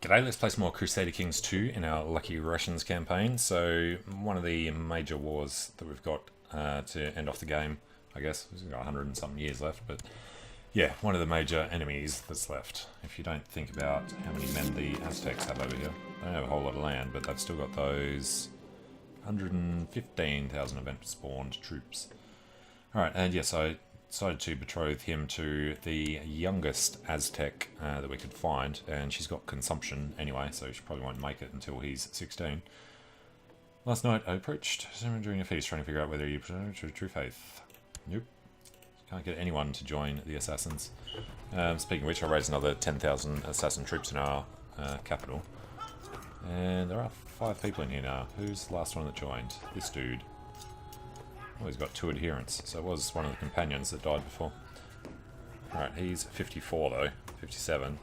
G'day, let's play some more Crusader Kings 2 in our Lucky Russians campaign. So, one of the major wars that we've got to end off the game, I guess. We've got 100 and something years left, but yeah, one of the major enemies that's left. If you don't think about how many men the Aztecs have over here, they don't have a whole lot of land, but they've still got those 115,000 event-spawned troops. Alright, and yes, I decided to betroth him to the youngest Aztec that we could find, and she's got consumption anyway, so she probably won't make it until he's 16. Last night I approached someone during a feast trying to figure out whether you belong to true faith. Nope. Can't get anyone to join the assassins. Speaking of which, I raised another 10,000 assassin troops in our capital. And there are 5 people in here now. Who's the last one that joined? This dude. Oh, he's got 2 adherents, so it was one of the companions that died before. Alright, he's 54 though, 57,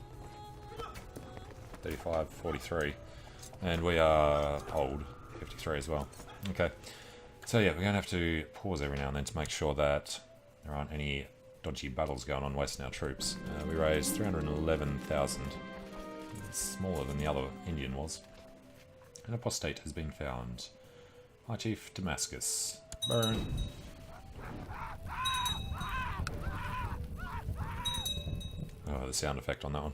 35, 43, and we are old, 53 as well. Okay, so yeah, we're going to have to pause every now and then to make sure that there aren't any dodgy battles going on wasting our troops. We raised 311,000, smaller than the other Indian was. An apostate has been found. High Chief Damascus. Burn. Oh, the sound effect on that one.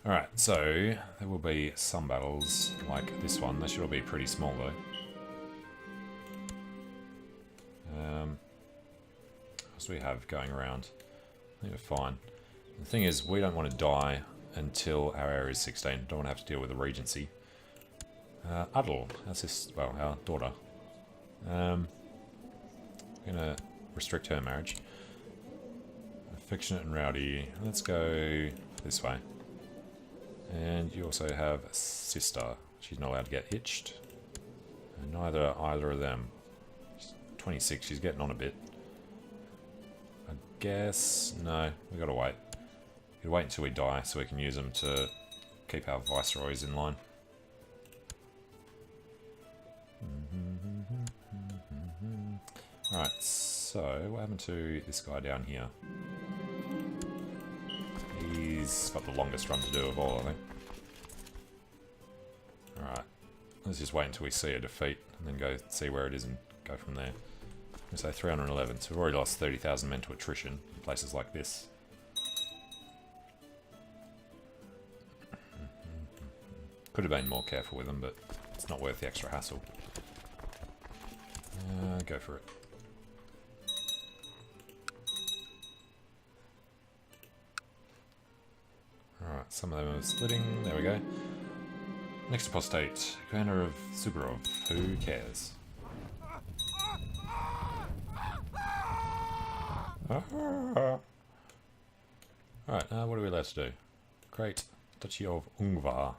Alright, so there will be some battles like this one. They should all be pretty small though. What do we have going around? I think we're fine. The thing is, we don't want to die until our area is 16. Don't want to have to deal with the Regency. Udal, that's his, well, our daughter. Gonna restrict her marriage. Affectionate and rowdy. Let's go this way. And you also have a sister. She's not allowed to get hitched. And neither either of them. She's 26. She's getting on a bit. I guess no. We gotta wait. We wait until we die so we can use them to keep our viceroys in line. Alright, so what happened to this guy down here? He's got the longest run to do of all, I think. Alright, let's just wait until we see a defeat and then go see where it is and go from there. We say 311, so we've already lost 30,000 men to attrition in places like this. Could have been more careful with them, but it's not worth the extra hassle. Go for it. Alright, some of them are splitting. There we go. Next apostate, Commander of Suborov. Who cares? Alright, what are we allowed to do? Great Duchy of Ungvar.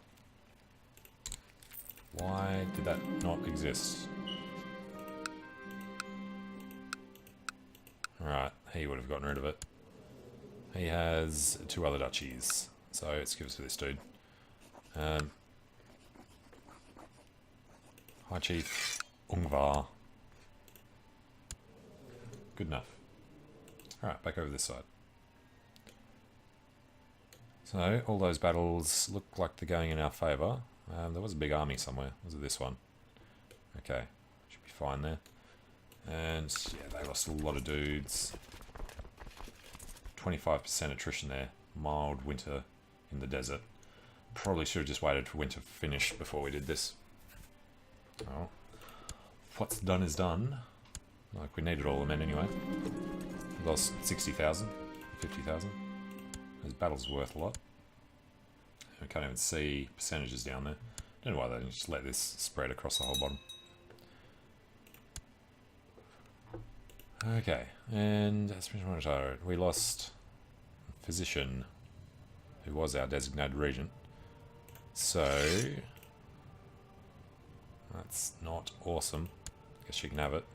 Why did that not exist? Alright, he would have gotten rid of it. He has 2 other duchies. So let's give it to this dude. High Chief Ungvar. Good enough. Alright, back over this side. So, all those battles look like they're going in our favour. There was a big army somewhere. Was it this one? Okay, should be fine there. And yeah, they lost a lot of dudes. 25% attrition there. Mild winter in the desert. Probably should have just waited for winter to finish before we did this. Oh, what's done is done. Like, we needed all the men anyway. We lost 60,000, 50,000. Those battles were worth a lot. We can't even see percentages down there. Don't know why they didn't just let this spread across the whole bottom. Okay, and as we lost a physician who was our designated regent. So that's not awesome. Guess she can have it.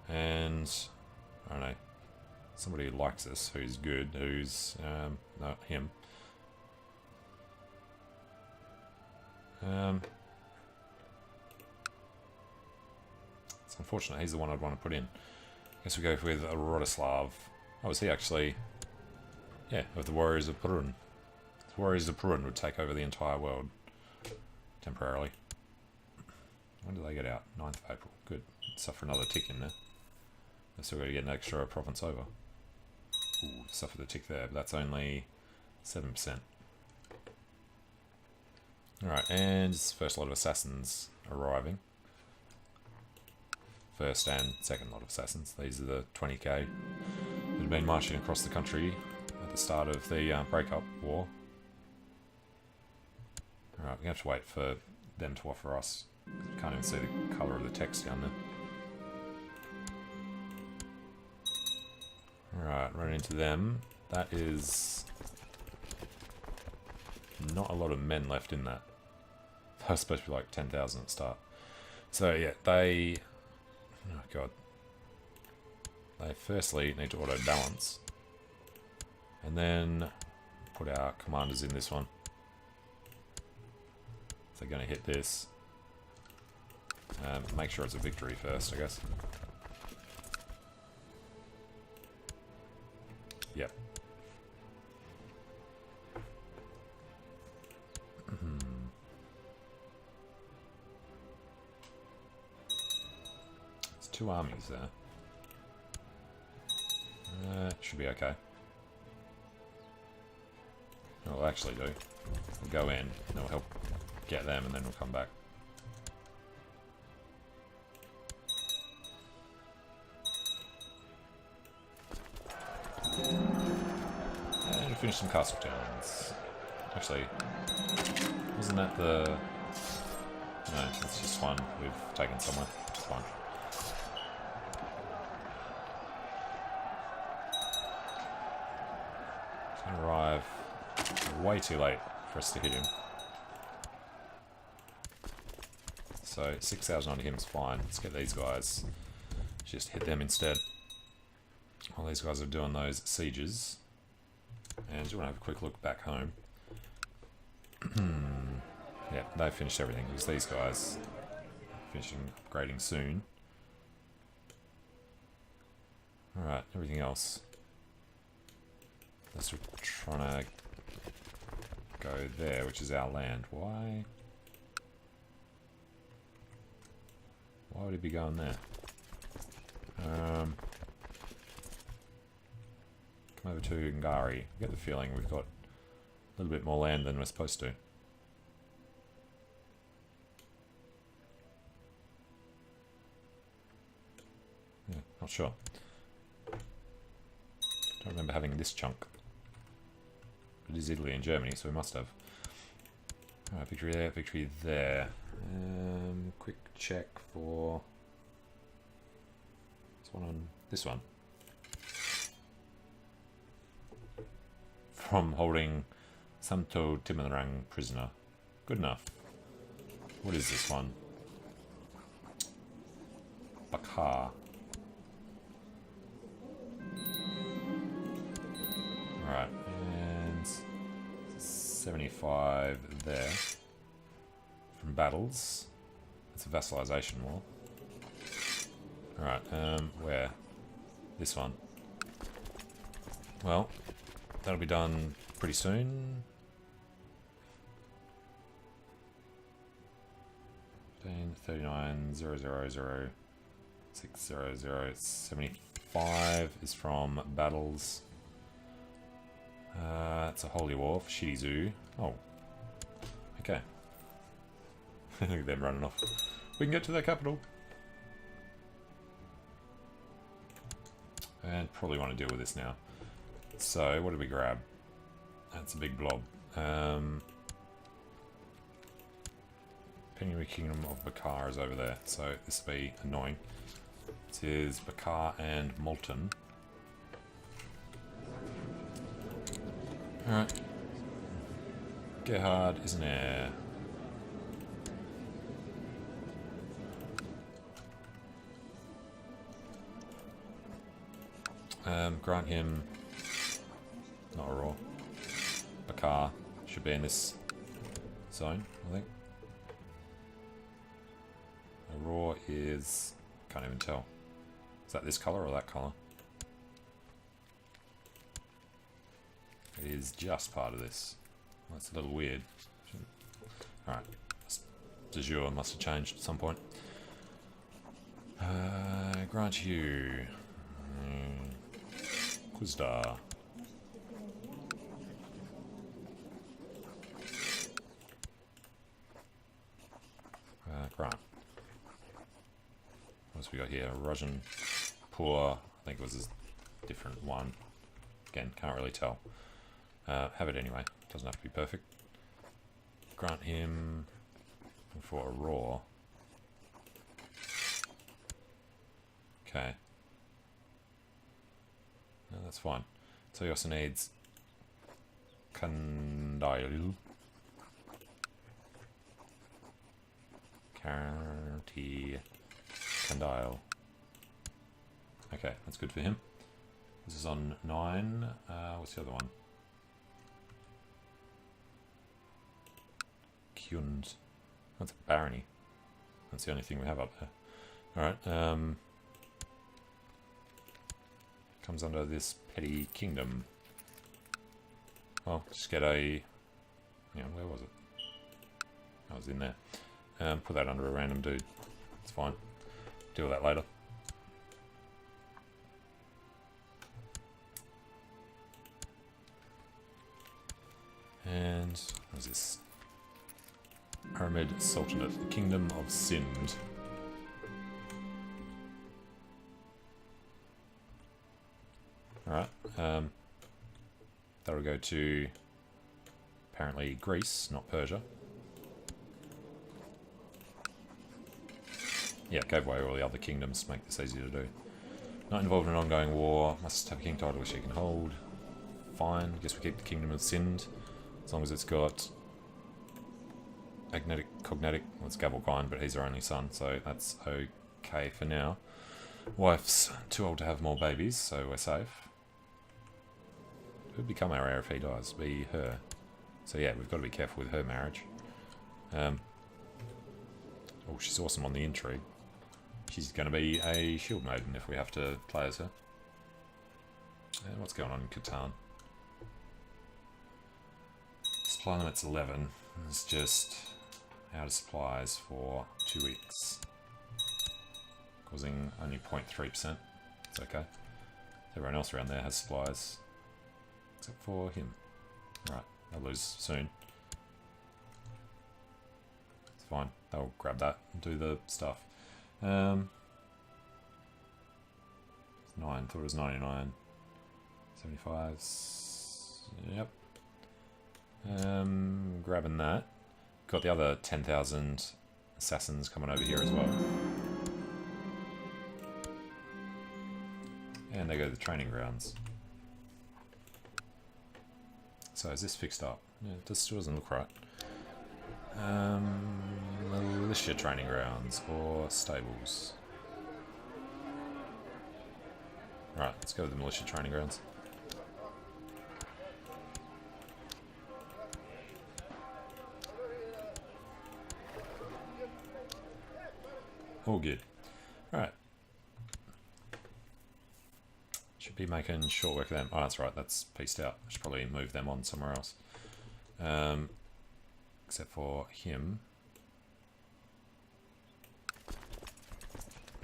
And I don't know, somebody who likes us, who's good, who's not him. It's unfortunate. He's the one I'd want to put in. Guess we go with Rodoslav. Oh, is he actually? Yeah, of the Warriors of Purun. Warriors of Perun would take over the entire world temporarily. When do they get out? 9th of April. Good. Suffer another tick in there. They've still got to get an extra province over. Ooh, suffer the tick there, but that's only 7%. Alright, and first lot of assassins arriving. First and second lot of assassins. These are the 20k that have been marching across the country at the start of the breakup war. Alright, we have to wait for them to offer us. Can't even see the colour of the text down there. Alright, running into them. That is not a lot of men left in that. That was supposed to be like 10,000 at the start. So yeah, they... Oh god. They firstly need to auto-balance. And then put our commanders in this one. So they're going to hit this. Make sure it's a victory first, I guess. Yep. It's 2 armies there. Should be okay. No, we'll actually do. We'll go in, and then we'll help get them, and then we'll come back. And finish some castle towns. Actually, wasn't that the... No, it's just one we've taken somewhere. It's fine. It's going to arrive way too late for us to hit him. So 6,000 on him is fine. Let's get these guys. Just hit them instead. While these guys are doing those sieges. And do you want to have a quick look back home? Yeah, they finished everything because these guys are finishing upgrading soon. Alright, everything else. Unless we're trying to go there, which is our land. Why would he be going there? Come over to Ngari. I get the feeling we've got a little bit more land than we're supposed to. Yeah, not sure. Don't remember having this chunk. It is Italy and Germany, so we must have. Alright, victory there, victory there. Quick check for... This one on this one. From holding Santo Timarang prisoner. Good enough. What is this one? Bakar. Alright, and 75 there. From battles. It's a vassalization war. Alright, where? This one. Well, that'll be done pretty soon. 39 000 600 75 is from battles. It's a holy war for Shitty Zoo. Oh, okay. Look at them running off. We can get to their capital. And probably want to deal with this now. So, what did we grab? That's a big blob. Penguin Kingdom of Bakar is over there, so this will be annoying. This is Bakar and Molten. Alright. Gerhard is an heir. Grant him... Not a raw. Bakar should be in this zone, I think. A raw is... Can't even tell. Is that this colour or that colour? It is just part of this. That's a little weird. Alright. De jure must have changed at some point. Grant you. Quizdar. Grant. What else we got here? Russian. Poor. I think it was a different one. Again, can't really tell. Have it anyway. Doesn't have to be perfect. Grant him for a raw. Okay. No, that's fine. So he also needs Condyle. County Condyle. Okay, that's good for him. This is on 9. What's the other one? Kyund. That's a barony. That's the only thing we have up there. Alright, comes under this petty kingdom. Well, just get a... Yeah, where was it? I was in there. Put that under a random dude. It's fine. Deal with that later. And what is this? Pyramid Sultanate, the Kingdom of Sind. Alright, that'll go to apparently Greece, not Persia. Yeah, gave away all the other kingdoms to make this easier to do. Not involved in an ongoing war, must have a king title which he can hold. Fine, guess we keep the Kingdom of Sind, as long as it's got Agnetic, Cognetic, well it's Gavelkind, but he's our only son, so that's okay for now. Wife's too old to have more babies, so we're safe. Who'd become our heir if he dies? Be her. So yeah, we've got to be careful with her marriage. Oh, she's awesome on the intrigue. She's going to be a shield maiden if we have to play as her. And what's going on in Catan? Supply limit's 11. It's just out of supplies for 2 weeks. Causing only 0.3%. It's okay. Everyone else around there has supplies. Except for him. Right, they'll lose soon. It's fine. They'll grab that and do the stuff. 9, thought it was 99. 75. Yep. Grabbing that. Got the other 10,000 assassins coming over here as well. And they go to the training grounds. So is this fixed up? Yeah, it still doesn't look right. Militia training grounds or stables. Right, let's go to the militia training grounds. All good. Right. Should be making short work of them. Oh, that's right, that's pieced out. I should probably move them on somewhere else. Except for him.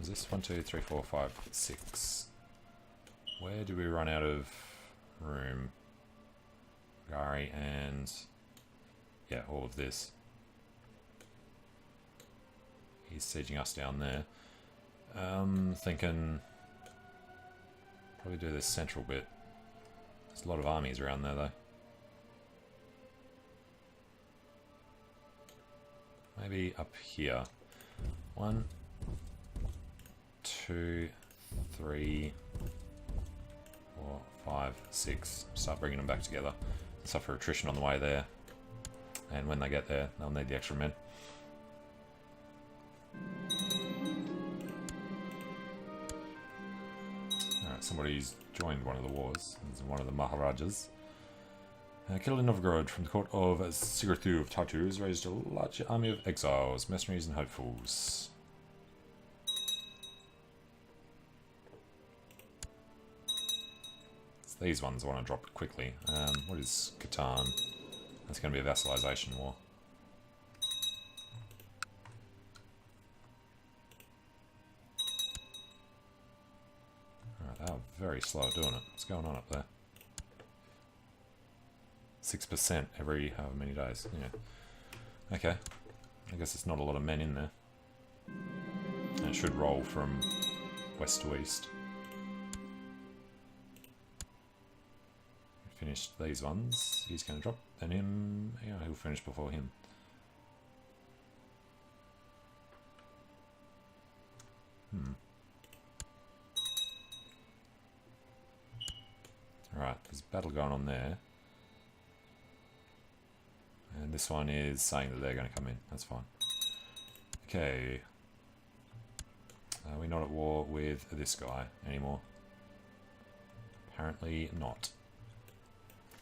Is this 1, 2, 3, 4, 5, 6? Where do we run out of room? Gary and... yeah, all of this. He's sieging us down there. Thinking... probably do this central bit. There's a lot of armies around there though. Maybe up here. 1, 2, 3, 4, 5, 6. Start bringing them back together. Suffer attrition on the way there. And when they get there, they'll need the extra men. Alright, somebody's joined one of the wars. This is one of the Maharajas. Killed in Novgorod from the court of CK2 of Tartus, raised a large army of exiles, mercenaries and hopefuls. It's these ones I want to drop quickly. What is Catan? That's going to be a vassalization war. Alright, they are very slow at doing it. What's going on up there? 6% every however many days. Yeah. Okay. I guess it's not a lot of men in there. And it should roll from west to east. Finished these ones. He's going to drop. Then him. Yeah, he'll finish before him. Alright, there's a battle going on there. And this one is saying that they're going to come in. That's fine. Okay. We're not at war with this guy anymore. Apparently not.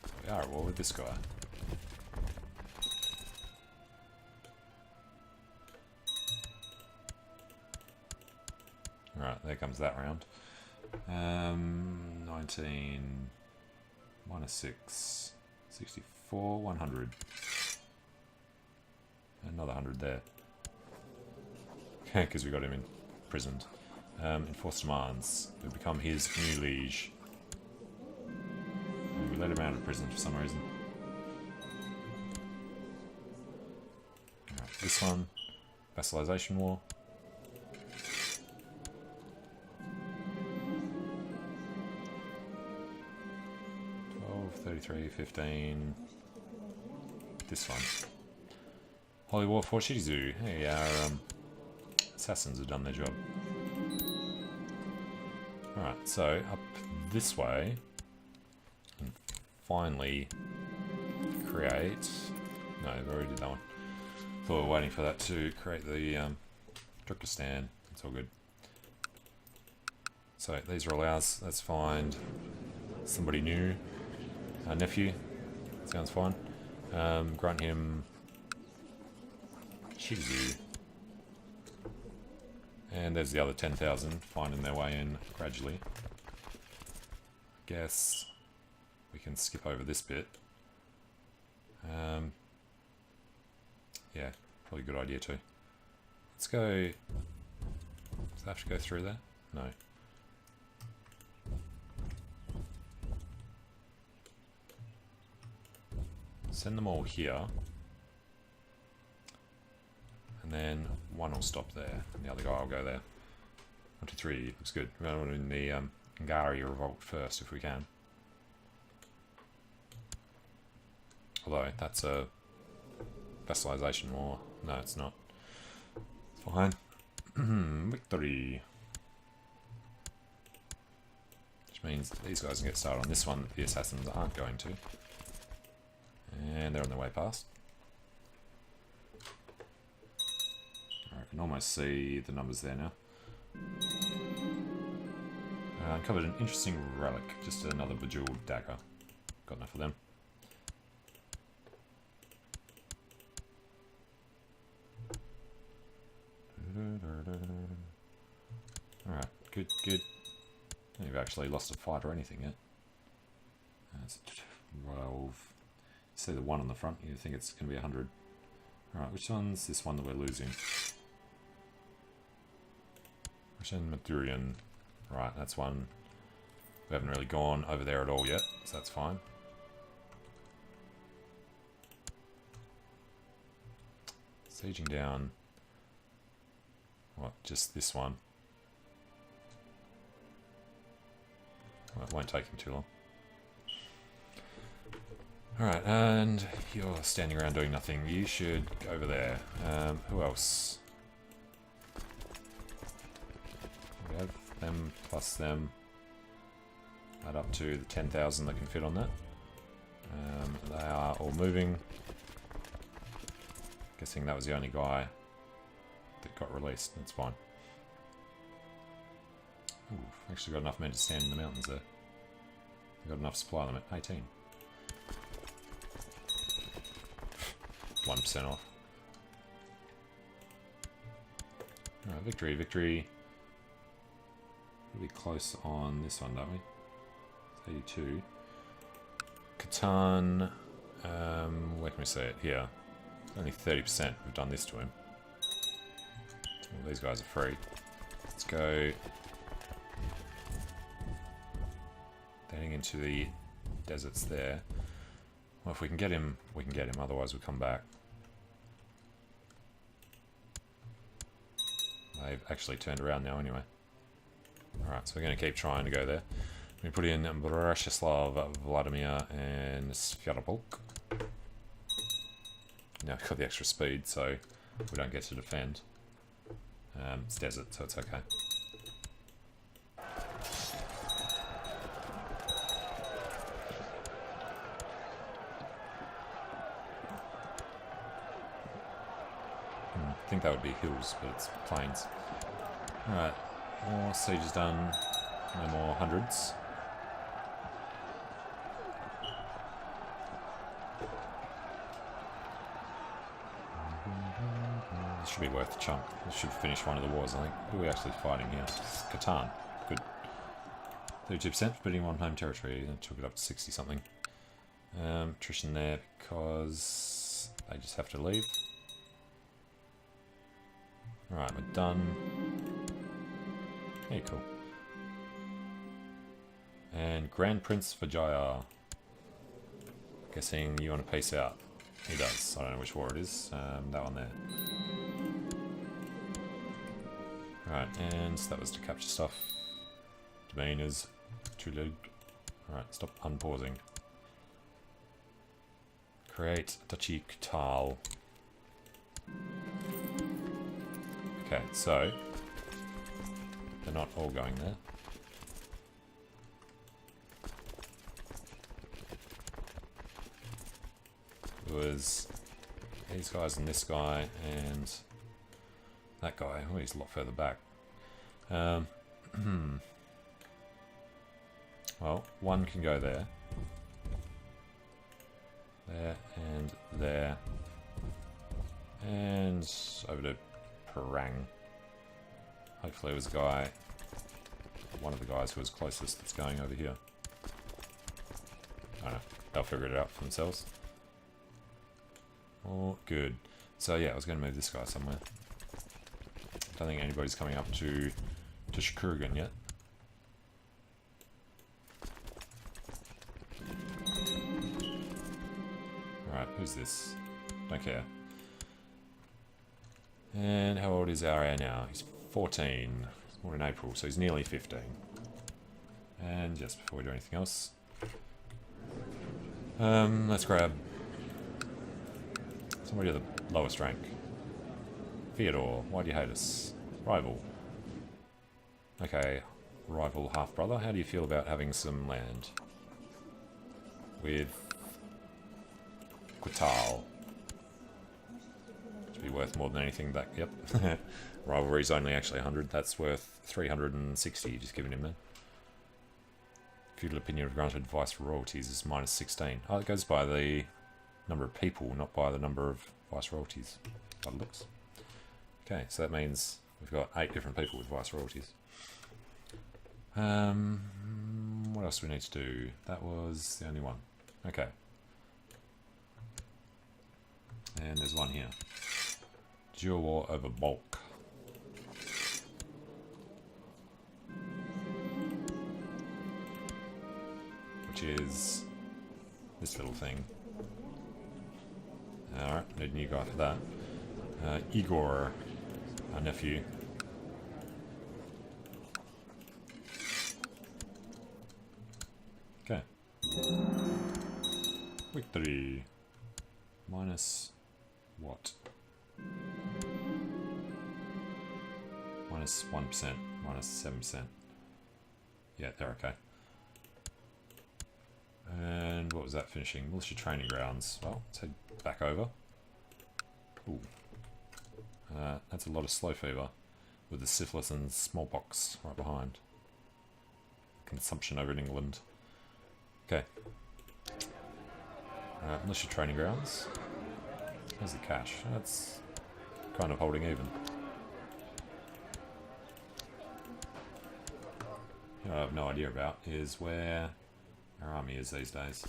So we are at war with this guy. Alright, there comes that round. 19... minus 6... 64, 100. Another 100 there. Because we got him imprisoned. Enforced demands. We become his new liege. And we let him out of prison for some reason. Right, this one. Vassalization war. 33, 15. This one. Holy War for Shizu. Hey, our assassins have done their job. Alright, so up this way. And finally create... No, we've already did that one. Thought we were waiting for that to create the director stand. It's all good. So these are all ours. Let's find somebody new. Our nephew. Sounds fine. Grant him Shizu. And there's the other 10,000 finding their way in gradually. Guess we can skip over this bit. Yeah, probably a good idea too. Let's go. Does I have to go through there? No. Send them all here. And then one will stop there, and the other guy will go there. 1, 2, 3, looks good. We're going to in the Ngari revolt first if we can. Although, that's a vassalization war. No, it's not. It's fine. Victory. Which means these guys can get started on this one that the assassins aren't going to. And they're on their way past. I can almost see the numbers there now. Uncovered an interesting relic, just another bejeweled dagger. Got enough of them. Alright, good, good. I don't think we've actually lost a fight or anything yet. That's 12. See the 1 on the front, you think it's going to be 100. Alright, which one's this one that we're losing? Russian Madurian. Right, that's one. We haven't really gone over there at all yet, so that's fine. Sieging down. What, just this one? Well, it won't take him too long. Alright, and you're standing around doing nothing. You should go over there. Who else? We have them plus them. Add up to the 10,000 that can fit on that. They are all moving. Guessing that was the only guy that got released. That's fine. Ooh, actually got enough men to stand in the mountains there. Got enough supply limit. 18. 1% off. Alright, victory, victory. Really close on this one, don't we? 82. Catan Where can we see it? Here. Only 30% we've done this to him. Well, these guys are free. Let's go heading into the deserts there. Well, if we can get him, we can get him. Otherwise, we'll come back. They've actually turned around now anyway. Alright, so we're going to keep trying to go there. We put in Bratislav, Vladimir, and Sviatopolk. Now we've got the extra speed, so we don't get to defend. It's desert, so it's okay. I think that would be hills, but it's plains. Alright, more sieges done. No more hundreds. This should be worth a chunk. This should finish one of the wars, I think. Who are we actually fighting here? Catan. Good. 32% for putting one home territory. That took it up to 60 something. Attrition there because they just have to leave. Alright, we're done. Hey, cool. And Grand Prince Vijaya. Guessing you want to peace out. He does. I don't know which war it is. That one there. Alright, and that was to capture stuff. Domain is too low. Alright, stop unpausing. Create Duchy Kutal. Okay, so they're not all going there. It was these guys and this guy and that guy. Oh, he's a lot further back. Well, one can go there. There and there. And over to Parang. Hopefully it was a guy, one of the guys who was closest that's going over here. I don't know, they'll figure it out for themselves. Oh, good. So yeah, I was going to move this guy somewhere. Don't think anybody's coming up to Shkurgan yet. Alright, who's this? Don't care. And how old is our heir now? He's 14. He's born in April, so he's nearly 15. And just before we do anything else, let's grab somebody of the lowest rank. Theodore, why do you hate us? Rival. Okay, rival half-brother. How do you feel about having some land? With Quital. Should be worth more than anything back. Yep. Rivalry's only actually 100. That's worth 360, just giving him that. Feudal opinion of granted vice royalties is minus 16. Oh, it goes by the number of people, not by the number of vice royalties. By the looks. Okay, so that means we've got 8 different people with vice royalties. What else do we need to do? That was the only one. Okay. And there's one here. Dual war over bulk. Which is this little thing. Alright, need a new guy for that. Igor, our nephew. Okay. Victory. Minus what? Minus 1%, minus 7%. Yeah, they're okay. And what was that finishing? Militia training grounds. Well, let's head back over. Ooh. That's a lot of slow fever with the syphilis and smallpox right behind. Consumption over in England. Okay. Militia training grounds. There's the cash. That's kind of holding even. What I have no idea about is where our army is these days.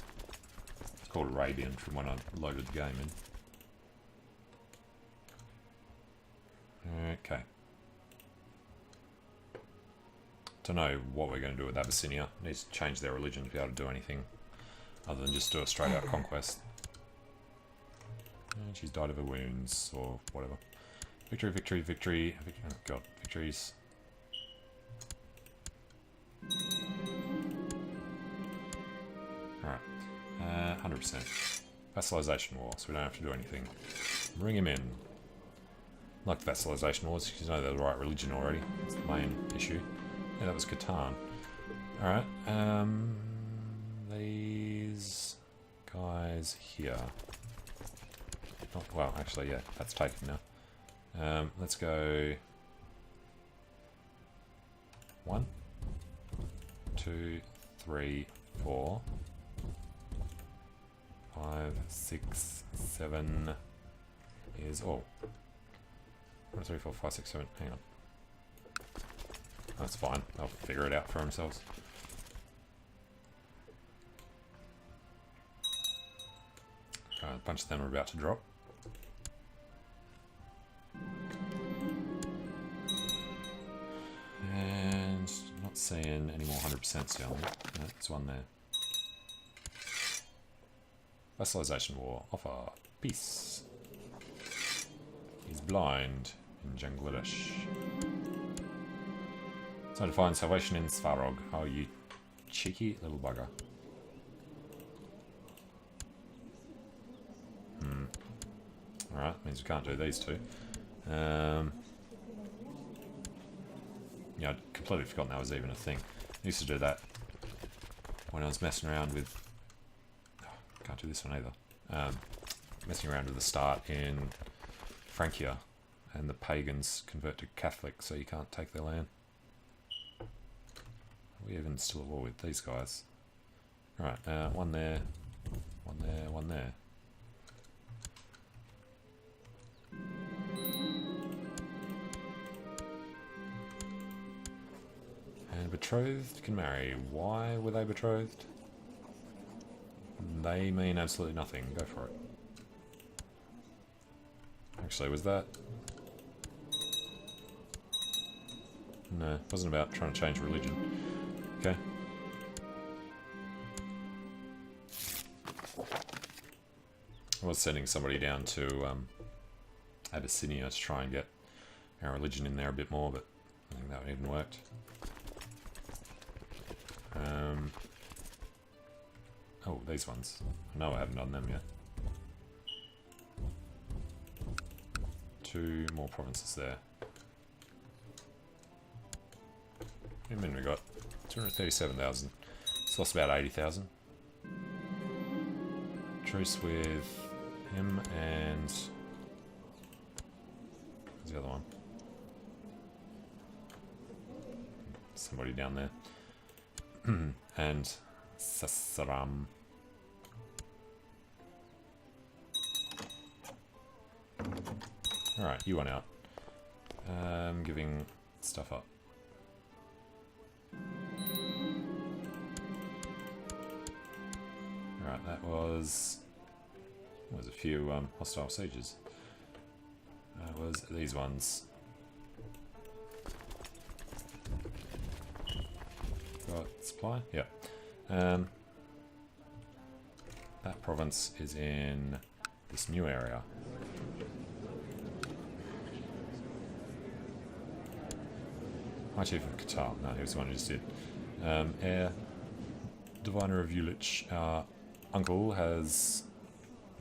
called Arabian from when I loaded the game in. Okay. Don't know what we're going to do with Abyssinia. Needs to change their religion to be able to do anything other than just do a straight out conquest. And she's died of her wounds or whatever. Victory, victory, victory. Oh god, victories. Alright. 100%. Vassalization war, so we don't have to do anything. Bring him in. Like vassalization wars, because you know they're the right religion already. That's the main issue. Yeah, that was Catan. Alright, these guys here. Oh, well, actually, yeah, that's taken now. Let's go 1, 2, 3, 4, 5, 6, 7 is all. 1, 2, 3, 4, 5, 6, 7. Hang on. That's fine. They'll figure it out for themselves. A bunch of them are about to drop. And not seeing any more 100% still. No, there's one there. Vassalization war. Offer. Peace. He's blind in Bangladesh. So to find salvation in Svarog. Oh, you cheeky little bugger. Alright, means we can't do these two. Yeah, I'd completely forgotten that was even a thing. I used to do that when I was messing around with... Oh, can't do this one either. Messing around with the start in Francia, and the pagans convert to Catholic, so you can't take their land. Are we even still at war with these guys? Alright, one there, one there, one there. And betrothed can marry. Why were they betrothed? They mean absolutely nothing. Go for it. Actually, was that... No, it wasn't about trying to change religion. Okay. I was sending somebody down to Abyssinia to try and get our religion in there a bit more, but I think that even worked. Oh, these ones. I know I haven't done them yet. 2 more provinces there. How many we got? 237,000. It's lost about 80,000. Truce with him and... Where's the other one? Somebody down there. And Sasaram. Alright, you went out. Giving stuff up. Alright, that was... There was a few hostile sieges. That was these ones. Got supply? Yeah. That province is in this new area. My chief of Qatar. No, he was the one who just did. Heir, Diviner of Ulich. Our uncle has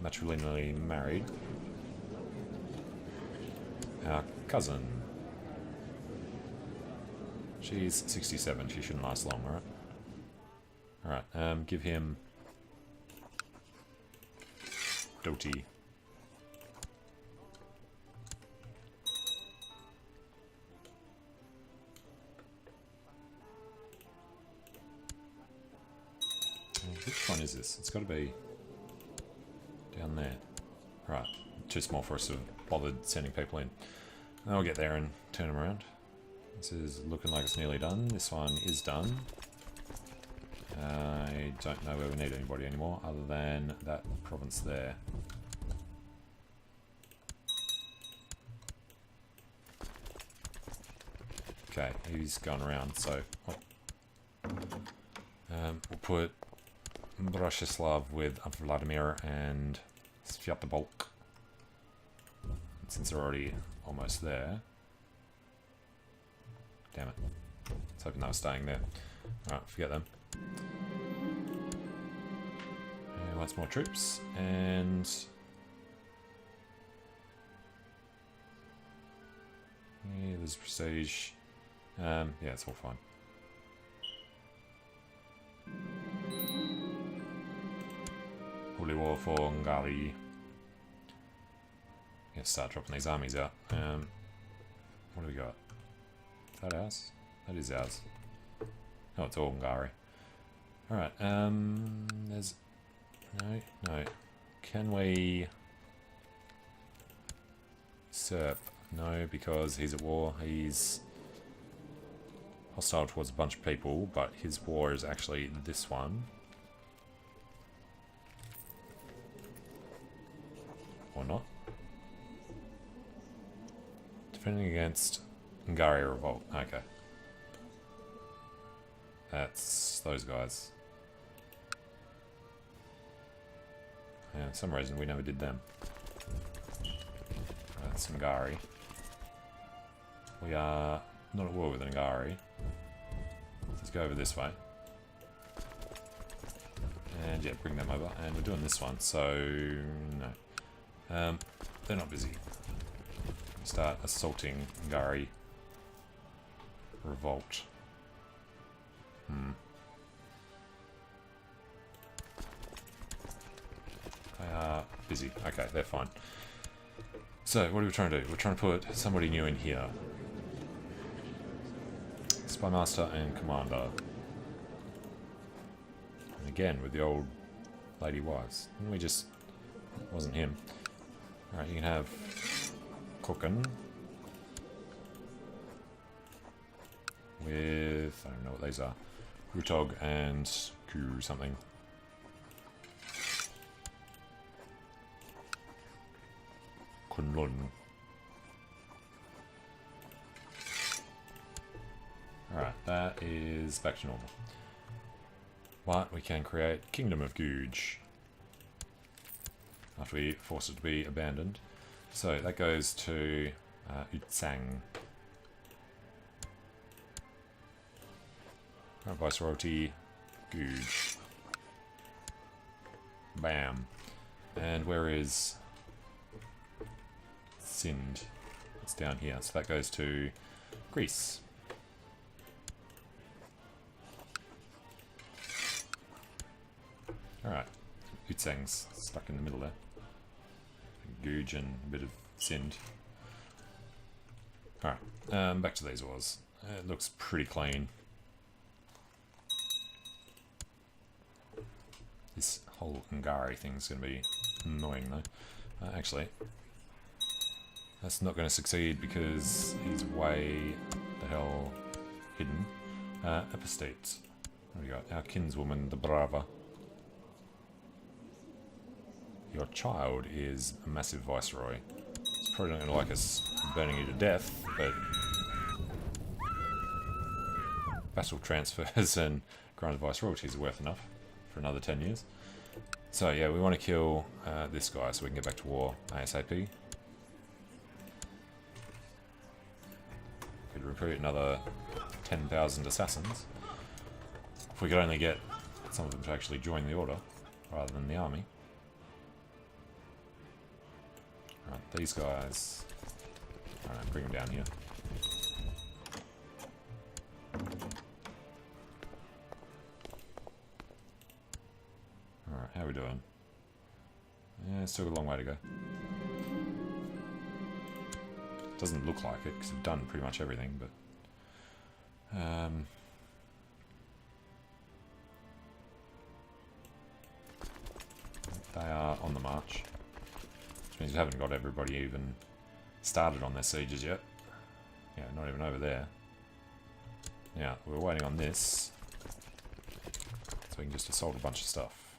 matrilineally married our cousin. She's 67. She shouldn't last long, right? Alright, give him Doti. Which one is this? It's got to be down there. Right, too small for us to have bothered sending people in. I'll get there and turn them around. This is looking like it's nearly done. This one is done. I don't know where we need anybody anymore other than that province there. Okay, he's going around, so we'll put Bratislav with Vladimir and Sviatobolk, since they're already almost there. Damn it. I was hoping they were staying there. Alright, forget them. And once more troops, and yeah, there's prestige. Yeah, it's all fine. Holy War for Ngari. Yeah, start dropping these armies out. What do we got? Is that ours? That is ours. Oh, it's all Ngari. Alright, there's... No. Can we... Usurp? No, because he's at war. He's hostile towards a bunch of people, but his war is actually this one. Or not. Defending against Ngari Revolt. Okay. That's those guys. Yeah, for some reason we never did them. That's Ngari. We are not at war with Ngari. Let's go over this way. And yeah, bring them over. And we're doing this one, so no. They're not busy. Start assaulting Ngari Revolt. They are busy. Okay, they're fine. So, what are we trying to do? We're trying to put somebody new in here. Spy Master and Commander. And again, with the old lady wives. Didn't we just... It wasn't him. Alright, you can have Cookin. With... I don't know what these are. Rutog and Ku something. Kunlun. Alright, that is back to normal. But we can create Kingdom of Guj after we force it to be abandoned. So that goes to Utsang. Viceroyalty Guj. Bam. And where is Sind? It's down here. So that goes to Greece. Alright. Utsang's stuck in the middle there. Guj and a bit of Sind. Alright. Back to these wars. It looks pretty clean. This whole Ngari thing's going to be annoying though. Actually, that's not going to succeed because he's way the hell hidden. Epistete. What do we got? Our kinswoman, the Brava. Your child is a massive viceroy. It's probably not going to like us burning you to death, but vassal transfers and granted viceroyalties are worth enough for another 10 years. So yeah, we want to kill this guy so we can get back to war ASAP. Could recruit another 10,000 assassins. If we could only get some of them to actually join the order rather than the army. Right, these guys. Alright, bring them down here. Alright, how are we doing? Yeah, still a long way to go. Doesn't look like it because we've done pretty much everything, but they are on the march, which means we haven't got everybody even started on their sieges yet. Yeah, not even over there. Now we're waiting on this. So we can just assault a bunch of stuff.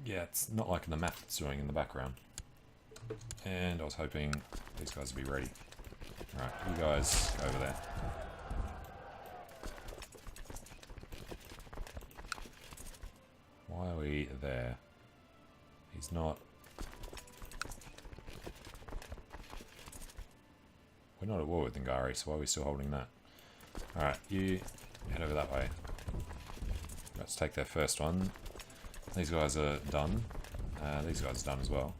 Yeah, it's not like the map it's doing in the background. And I was hoping these guys would be ready. Alright, you guys go over there. Why are we there? He's not... We're not at war with Ngari, so why are we still holding that? Alright, you head over that way. Let's take their first one. These guys are done. These guys are done as well.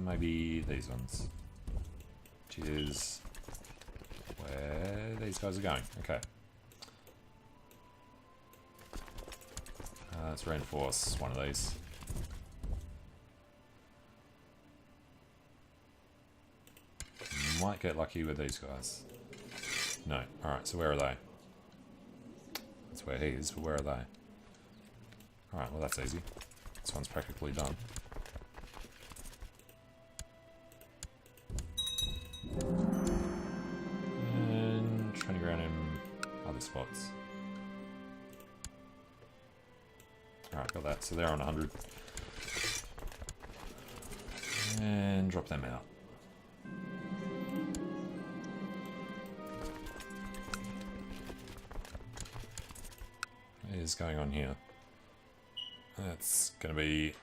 Maybe these ones. Which is where these guys are going. Okay. Let's reinforce one of these. Might get lucky with these guys. No. Alright, so where are they? That's where he is, but where are they? Alright, well that's easy. This one's practically done. And training ground in other spots. Alright, got that. So they're on 100. And drop them out. What is going on here? That's going to be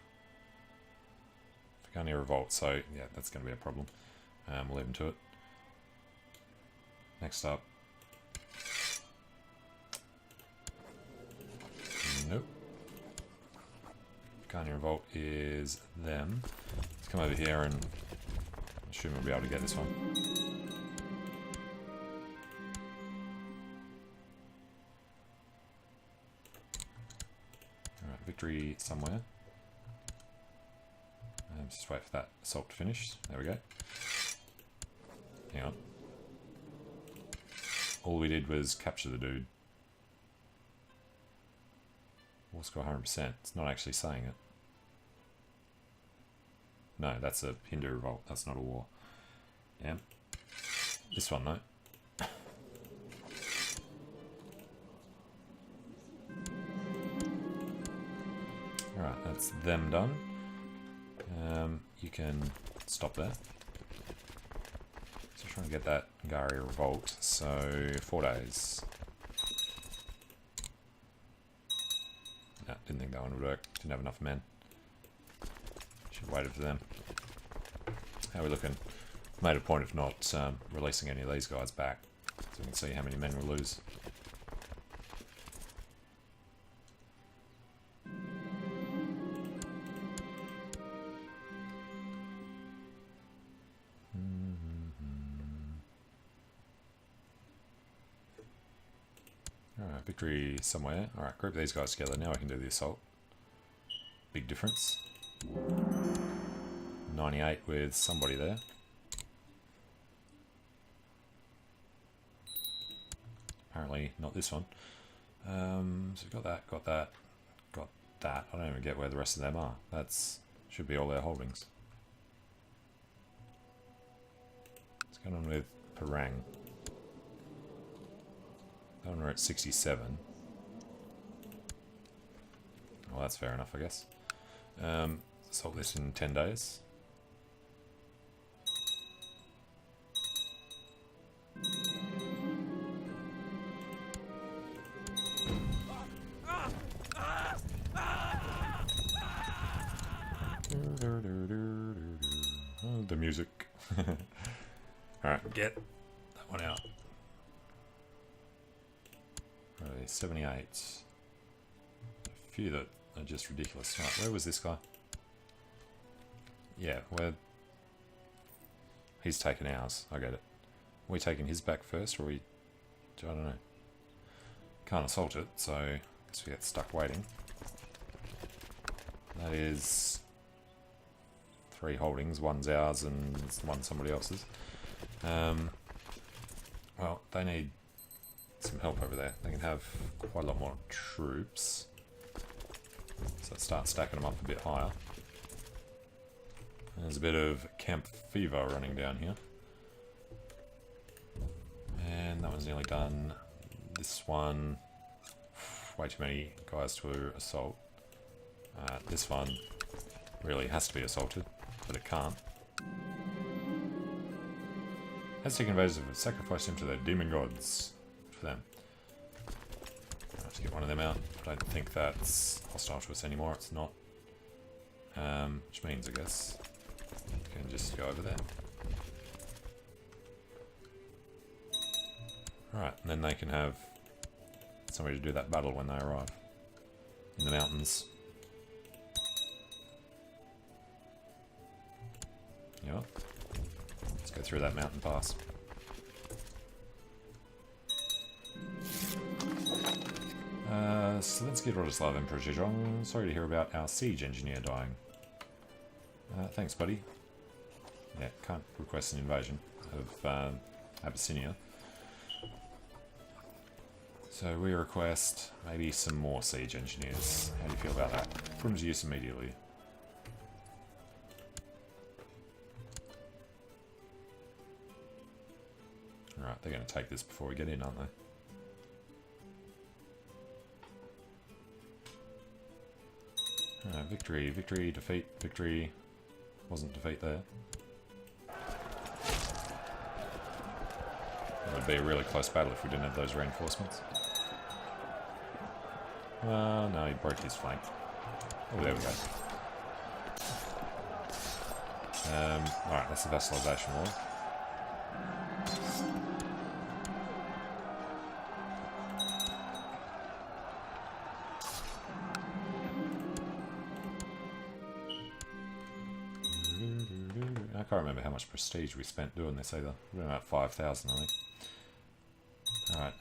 Pagan revolt, so yeah, that's going to be a problem. We'll leave them to it. Next up. Nope. Pagan revolt is them. Let's come over here and assume we'll be able to get this one. Alright, victory somewhere. Just wait for that assault to finish. There we go. Hang on. All we did was capture the dude. War score 100%. It's not actually saying it. No, that's a Hindu revolt. That's not a war. Yeah. This one, though. Alright, that's them done. You can stop there. So trying to get that Ngari revolt. So 4 days. No, didn't think that one would work. Didn't have enough men. Should have waited for them. How are we looking? Made a point of not releasing any of these guys back, so we can see how many men we'll lose. Alright, victory somewhere. Alright, group these guys together. Now I can do the assault. Big difference. 98 with somebody there. Apparently not this one. So got that, got that, got that. I don't even get where the rest of them are. That's should be all their holdings. What's going on with Parang? That one we're at 67. Well, that's fair enough, I guess. Solve this in 10 days. Oh, the music. Alright, get that one out. Right, 78. A few that are just ridiculous. Right, where was this guy? Yeah, where... He's taken ours. I get it. Are we taking his back first, or are we... I don't know. Can't assault it, so I guess we get stuck waiting. That is 3 holdings. One's ours and one's somebody else's. Well, they need some help over there. They can have quite a lot more troops. So start stacking them up a bit higher. There's a bit of camp fever running down here. And that one's nearly done. This one, way too many guys to assault. This one really has to be assaulted, but it can't. Aztec invaders have sacrificed him to their demon gods. For them. I'll have to get one of them out. I don't think that's hostile to us anymore. It's not. Which means, I guess, we can just go over there. Right, and then they can have somebody to do that battle when they arrive in the mountains. You know what? Let's go through that mountain pass. Slavinsky Rodoslav Emperor Zhejiang. Sorry to hear about our siege engineer dying. Thanks, buddy. Yeah, can't request an invasion of Abyssinia. So we request maybe some more siege engineers. How do you feel about that? Put them to use immediately. Alright, they're going to take this before we get in, aren't they? Victory, victory, defeat, victory. Wasn't defeat there. It would be a really close battle if we didn't have those reinforcements. No, he broke his flank. Oh, there we go. Alright, that's the vassalization war. I can't remember how much prestige we spent doing this either. We about 5,000, I think. Alright,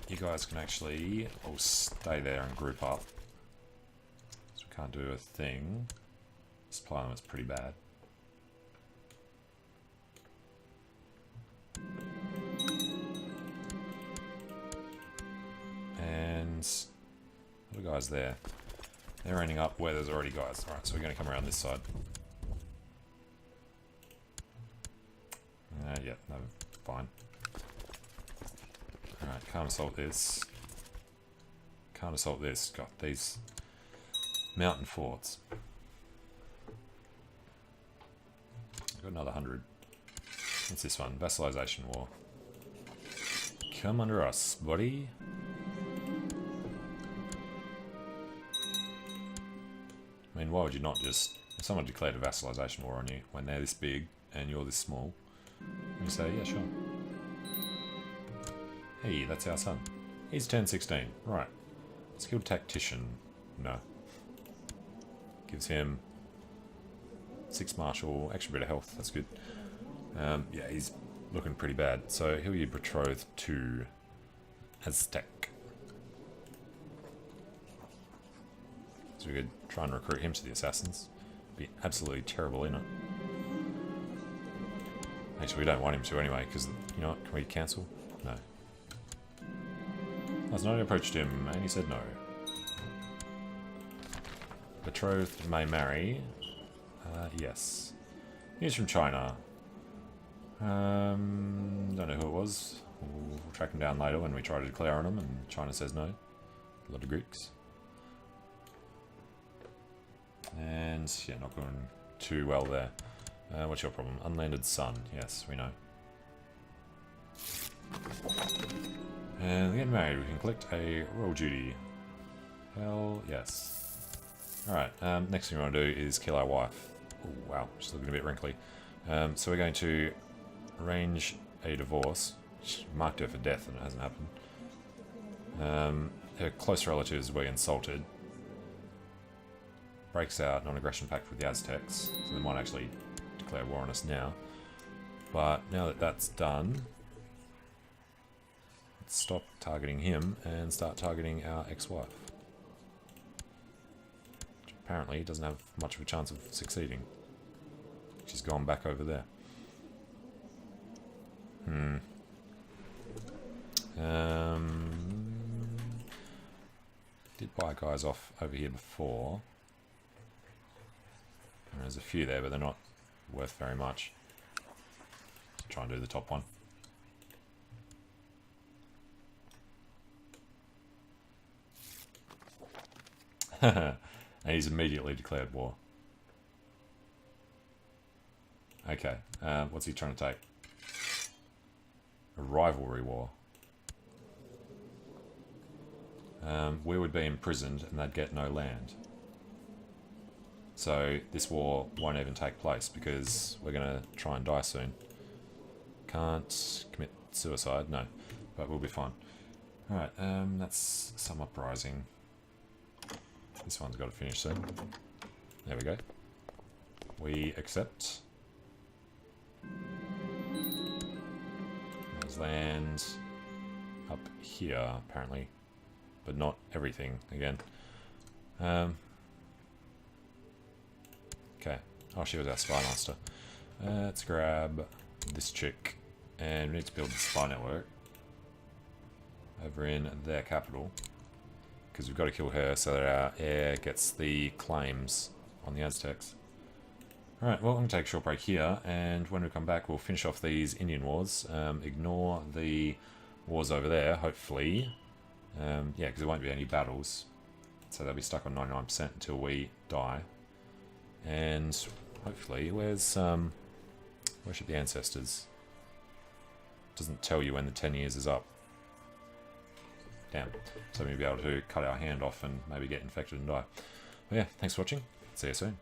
you guys can actually all stay there and group up. So we can't do a thing. Supply them is pretty bad. And what are the guys there? They're ending up where there's already guys. Alright, so we're going to come around this side. Yeah, no, fine. Alright, can't assault this. Can't assault this. Got these mountain forts. Got another 100. What's this one? Vassalization war. Come under us, buddy. I mean, why would you not just... If someone declared a vassalization war on you when they're this big and you're this small, you say, yeah, sure. Hey, that's our son. He's 1016. Right. Skilled tactician. No. Gives him 6 martial, extra bit of health. That's good. Yeah, he's looking pretty bad. So who are you betrothed to? Aztec. So we could try and recruit him to the assassins. Be absolutely terrible in it. Actually, we don't want him to anyway, because, you know what, can we cancel? No. Last night I approached him, and he said no. Betrothed may marry. Yes. He's from China. Don't know who it was. We'll track him down later when we try to declare on him, and China says no. A lot of Greeks. And, yeah, not going too well there. What's your problem? Unlanded son. Yes, we know. And getting married, we can collect a royal duty. Hell yes. Alright, next thing we want to do is kill our wife. Oh wow, she's looking a bit wrinkly. So we're going to arrange a divorce. She marked her for death and it hasn't happened. Her close relatives were insulted. Breaks out non-aggression pact with the Aztecs, so they might actually declare war on us now. But now that that's done, let's stop targeting him and start targeting our ex-wife. Which apparently doesn't have much of a chance of succeeding. She's gone back over there. Did buy guys off over here before. There's a few there, but they're not worth very much. Try and do the top one. And he's immediately declared war. Okay, what's he trying to take? A rivalry war. We would be imprisoned and they'd get no land. So this war won't even take place because we're going to try and die soon. Can't commit suicide, no, but we'll be fine. Alright, that's some uprising. This one's got to finish soon. There we go. We accept. There's land up here, apparently. But not everything, again. Okay. Oh, she was our spy master. Let's grab this chick. And we need to build the spy network. Over in their capital. Because we've got to kill her so that our heir gets the claims on the Aztecs. Alright, well, I'm going to take a short break here, and when we come back, we'll finish off these Indian wars. Ignore the wars over there, hopefully. Yeah, because there won't be any battles. So they'll be stuck on 99% until we die. And hopefully, worship the ancestors. Doesn't tell you when the 10 years is up. Damn. So we'll be able to cut our hand off and maybe get infected and die. But yeah, thanks for watching. See you soon.